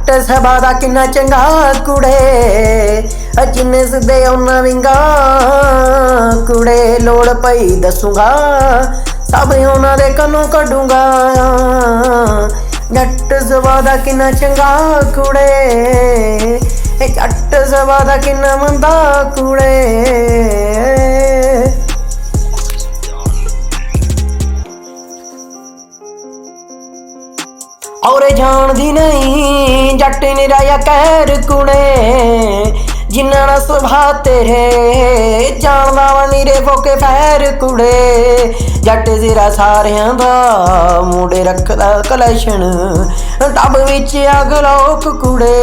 जट सभा दा किन्ना चंगा कुड़े जिन्ने सिद्धे उन्ना विंगा कुड़े लोड़ पई दसूंगा सब उन्हां दे कन्नों कड्डूंगा। जट सभा दा किन्ना चंगा कुड़े जट सभा दा किन्ना मंदा कुड़े। और जानदी नहीं जट निराया कहर कुड़े जिन्ना ना सुभा तेरे जानदा वा नीरे फोके फैर कुड़े। जट सिरा सारियां दा मुंडे रखदा कलैशन टब विच अग लोक कुड़े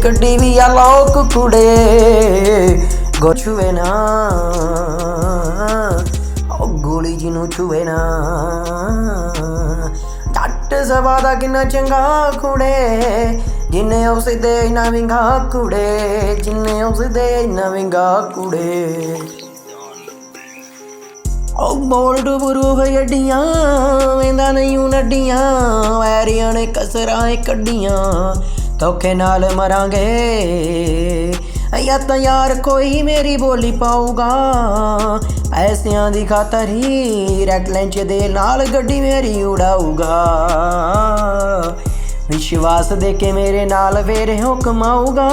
कड्डी भी आ लोक कुड़े। गो छुए ना गोली जिनू छुए ना। जट सभा दा किन्ना चंगा कुड़े जिन्ने उस दे इन्ना विंगा कुड़े जिन्ने उस दे इन्ना विंगा कुड़े। बोल्ड प्रूफ गड्डियां वेंदा नहीं नड्डियां वैरियां ने कसरां कड्डियां धोखे नाल मरांगे या तो यार कोई मेरी बोली पाऊगा। पैसियां दी खातर ही रेड लंच दे नाल गड्डी मेरी उड़ाऊगा। विश्वास दे के मेरे नाल वेरे हो कमाऊगा।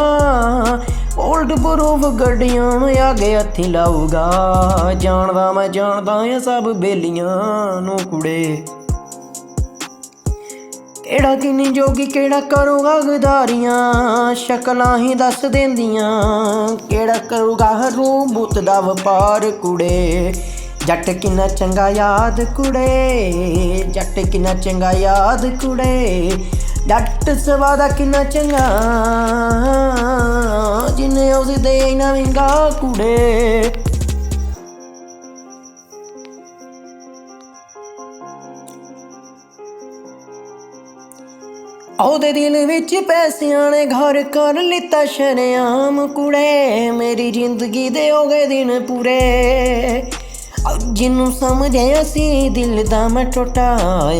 ओल्ड प्रूफ गड्डियां आगे हथी लाऊगा। जानदा मैं जानदा या सब बेलियां नू कुड़े केड़ा किन्नी जोगी केड़ा करूगा गदारियां शक्लां ही दस देंदियां केड़ा करूगा रूह बुत दा वपार कुड़े। जट किन्ना चंगा याद कुड़े जट किन्ना चंगा याद कुड़े। जट सभा दा किन्ना चंगा जिन्ने उस दे इन्ना विंगा कुड़े। ओहदे दिल विच पैसियां ने घर कर लिता शरेआम कुड़े मेरी जिंदगी दे हो गए दिन पूरे। जिन्नू समझे असी दिल दा मैं टोटा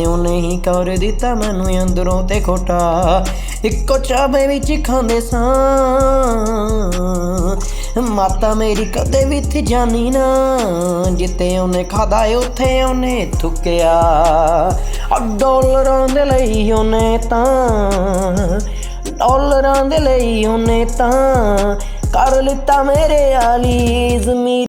उन्हें ही कर दिता मैनू अंदरों ते खोटा। इक्को चाबे विच खांदे सां माता मेरी कदे भी इत्थे जानी ना जिते उन्हें खादा उत्थे उन्हें थुक्या। डॉलरां दे लई उन्हें तां डॉलरां दे लई उन्हें तां कर लिता मेरे आली ज़मीर।